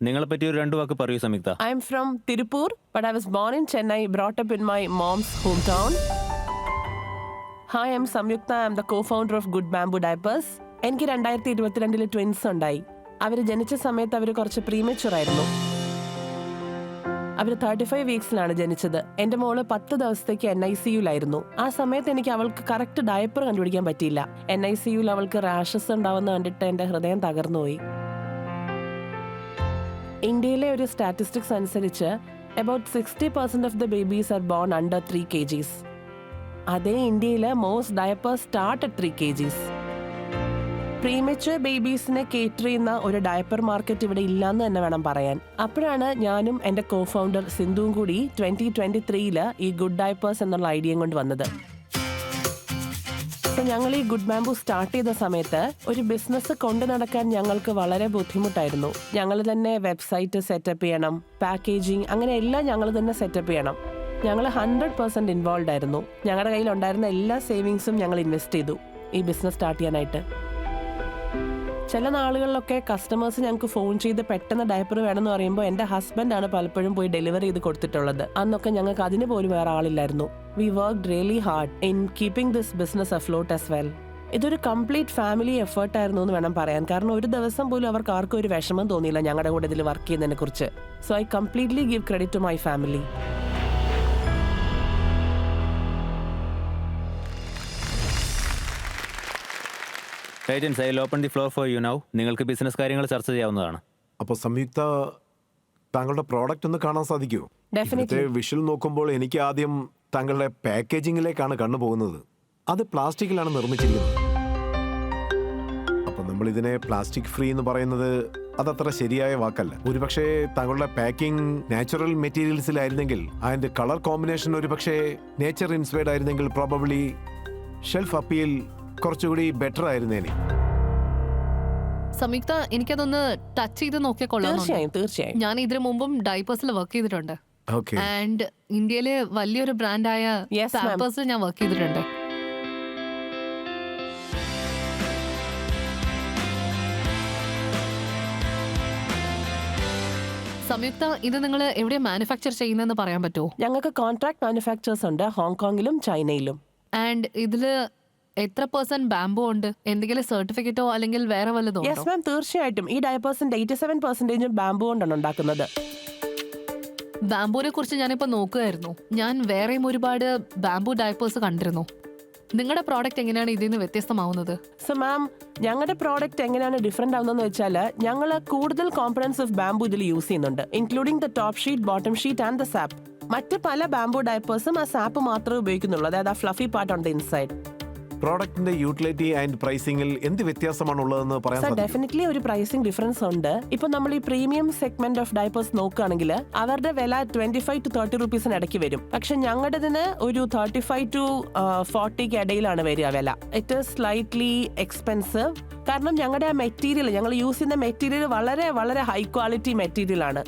നിങ്ങളെ പറ്റി ഒരു 2 വാക്ക് പറയൂ സംയുക്ത. I am from Tirupur, but I was born in Chennai, brought up in my mom's hometown. Hi, I am Samyukta. I am the co-founder of Good Bamboo Diapers. എനിക്ക് 2022 twins ഉണ്ടായി. അവർ ജനിച്ച സമയത്ത് അവർ കുറച്ച് പ്രീമച്യൂർ ആയിരുന്നു. അവർ 35 വീക്സിലാണ് ജനിച്ചത്. എൻ്റെ മോള് 10 ദിവസത്തേക്ക് NICUലായിരുന്നു. ആ സമയത്ത് എനിക്ക് അവൾക്ക് കറക്റ്റ് ഡയപ്പർ കണ്ടുപിടിക്കാൻ പറ്റിയില്ല. NICUൽ അവൾക്ക് റാഷസ് ഉണ്ടാവുന്ന കണ്ടിട്ട് എൻ്റെ ഹൃദയം തകർന്നുപോയി. ഇന്ത്യയിലെ ഒരു സ്റ്റാറ്റിസ്റ്റിക്സ് അനുസരിച്ച് about 60% of the babies are born under 3 kgs. അതേ ഇന്ത്യയിൽ most diapers start at 3 kgs. Premature ബേബീസിനെ കേറ്റർ ചെയ്യുന്ന ഒരു ഡയപ്പർ മാർക്കറ്റ് ഇവിടെ ഇല്ലാന്ന് തന്നെ വേണം പറയാൻ. അപ്പോഴാണ് ഞാനും എൻ്റെ കോ-ഫൗണ്ടർ സിന്ധുവും കൂടി 2023 ഈ ഗുഡ് ഡയപ്പേഴ്സ് എന്നുള്ള ഐഡിയയും കൊണ്ട് വന്നത്. ഞങ്ങൾ ഈ ഗുഡ് ബാംബു സ്റ്റാർട്ട് ചെയ്ത സമയത്ത് ഒരു ബിസിനസ് കൊണ്ടു നടക്കാൻ ഞങ്ങൾക്ക് വളരെ ബുദ്ധിമുട്ടായിരുന്നു. ഞങ്ങൾ തന്നെ വെബ്സൈറ്റ് സെറ്റപ്പ് ചെയ്യണം, പാക്കേജിങ്, അങ്ങനെ എല്ലാം ഞങ്ങൾ തന്നെ സെറ്റപ്പ് ചെയ്യണം. ഞങ്ങൾ 100% ഇൻവോൾവ് ആയിരുന്നു. ഞങ്ങളുടെ കയ്യിൽ ഉണ്ടായിരുന്ന എല്ലാ സേവിങ്സും ഞങ്ങൾ ഇൻവെസ്റ്റ് ചെയ്തു ഈ ബിസിനസ് സ്റ്റാർട്ട് ചെയ്യാനായിട്ട്. ചില നാളുകളിലൊക്കെ കസ്റ്റമേഴ്സ് ഞങ്ങൾക്ക് ഫോൺ ചെയ്ത് പെട്ടെന്ന് ഡയപ്പർ വേണമെന്ന് പറയുമ്പോൾ എൻ്റെ ഹസ്ബൻഡാണ് പലപ്പോഴും പോയി ഡെലിവറി ചെയ്ത് കൊടുത്തിട്ടുള്ളത്. അന്നൊക്കെ ഞങ്ങൾക്ക് അതിന് പോലും വേറെ ആളില്ലായിരുന്നു. We worked really hard in keeping this business afloat as well. ഇതൊരു കംപ്ലീറ്റ് ഫാമിലി എഫേർട്ടായിരുന്നു എന്ന് വേണം പറയാൻ. കാരണം ഒരു ദിവസം പോലും അവർക്ക് ആർക്കും ഒരു വിഷമം തോന്നിയില്ല ഞങ്ങളുടെ കൂടെ ഇതിൽ വർക്ക് ചെയ്യുന്നതിനെ കുറിച്ച്. So I completely give credit to my family. Agents, I will open the floor for you now. നിങ്ങൾക്ക് ബിസിനസ് കാര്യങ്ങൾ ചർച്ച ചെയ്യാവുന്നതാണ്. അപ്പോൾ സംയുക്ത, താങ്കളുടെ പ്രോഡക്റ്റ് ഒന്ന് കാണാൻ സാധിക്കുമോ? ഡെഫിനറ്റ്ലി. വിഷ്വൽ നോക്കുമ്പോൾ എനിക്ക് ആദ്യം താങ്കളുടെ പാക്കേജിങ്ങിലേക്കാണ് കണ്ണു പോകുന്നത്. അത് പ്ലാസ്റ്റിക്കിലാണ് നിർമ്മിച്ചിരിക്കുന്നത്. അപ്പോൾ നമ്മൾ ഇതിനെ പ്ലാസ്റ്റിക് ഫ്രീ എന്ന് പറയുന്നത് അതത്ര ശരിയായ വാക്കല്ല. ഒരുപക്ഷെ താങ്കളുടെ പാക്കിംഗ് നാച്ചുറൽ മെറ്റീരിയൽസിലായിരുന്നെങ്കിൽ, അതിന്റെ കളർ കോമ്പിനേഷൻ ഒരുപക്ഷെ നേച്ചർ ഇൻസ്പയർഡ് ആയിരുന്നെങ്കിൽ പ്രോബബ്ലി ഷെൽഫ് അപ്പീൽ കുറച്ചുകൂടി ബെറ്റർ ആയിരുന്നേനെ. സംയുക്ത, എനിക്കതൊന്ന് ടച്ച് ചെയ്ത് നോക്കിയാൽ കൊള്ളാം. തീർച്ചയായും. ഞാൻ ഇതിനു മുമ്പും ഡൈപ്പേഴ്സിൽ വർക്ക് ചെയ്തിട്ടുണ്ട്. ആൻഡ് ഇന്ത്യയിലെ വലിയൊരു ബ്രാൻഡായ പാമ്പേഴ്സിൽ ഞാൻ വർക്ക് ചെയ്തിട്ടുണ്ട്. സംയുക്ത, ഇത് നിങ്ങൾ എവിടെ മാനുഫാക്ചർ ചെയ്യുന്നതെന്ന് പറയാൻ പറ്റുമോ? ഞങ്ങൾക്ക് കോൺട്രാക്ട് മാനുഫാക്ചേഴ്സ് ഉണ്ട് ഹോങ്കോങ്ങിലും ചൈനയിലും. ആൻഡ് ഇതില് എത്ര % ബാംബു ഉണ്ട്? എന്തെങ്കിലും സർട്ടിഫിക്കറ്റോ അല്ലെങ്കിൽ വേറെ വല്ലതോ? യെസ് മാം, തീർച്ചയായിട്ടും. ഈ ഡയപ്പേഴ്സിന്റെ 87% ബാംബു കൊണ്ടാണ് ഉണ്ടാക്കുന്നത്. ബാംബുവിനെ കുറിച്ച് ഞാനിപ്പോ നോക്കുകയായിരുന്നു. ഞാൻ വേറെയും ഒരുപാട് ബാംബു ഡയപ്പേഴ്സ് കണ്ടിരുന്നു. നിങ്ങളുടെ പ്രോഡക്റ്റ് എങ്ങനെയാണ് ഇതിൽ നിന്ന് വ്യത്യസ്തമാവുന്നത്? സോ മാം, ഞങ്ങളുടെ പ്രോഡക്റ്റ് എങ്ങനെയാണ് ഡിഫറെന്റ് ആവുന്നതെന്ന് വെച്ചാൽ ഞങ്ങൾ കൂടുതൽ കോമ്പണൻസ് ഓഫ് ബാംബു ഇതിൽ യൂസ് ചെയ്യുന്നുണ്ട്, including the top sheet, bottom sheet and the sap. മറ്റ് പല ബാംബു ഡയപ്പേഴ്സും ആ സാപ്പ് മാത്രമേ ഉപയോഗിക്കുന്നുള്ളൂ, അതായത് ആ fluffy part on the inside. പ്രോഡക്റ്റിന്റെ യൂട്ടിലിറ്റി ആൻഡ് പ്രൈസിംഗിൽ എന്ത് വ്യത്യാസമാണുള്ളതെന്ന് പറയാൻ സാധിക്കും? ഡെഫിനറ്റ്ലി ഒരു പ്രൈസിംഗ് ഡിഫറൻസ് ഉണ്ട്. ഇപ്പൊ നമ്മൾ ഈ പ്രീമിയം സെഗ്മെന്റ് ഓഫ് ഡയപ്പേഴ്സ് നോക്കുകയാണെങ്കിൽ അവരുടെ വില 25 to 30 റുപ്പീസിന് ഇടയ്ക്ക് വരും. പക്ഷെ ഞങ്ങളുടേതിന് ഒരു 35 to 40 ഇടയിലാണ് വരിക വില. It is slightly expensive. കാരണം ഞങ്ങളുടെ ആ മെറ്റീരിയൽ, ഞങ്ങൾ യൂസ് ചെയ്യുന്ന മെറ്റീരിയൽ വളരെ വളരെ ഹൈ ക്വാളിറ്റി മെറ്റീരിയൽ ആണ്.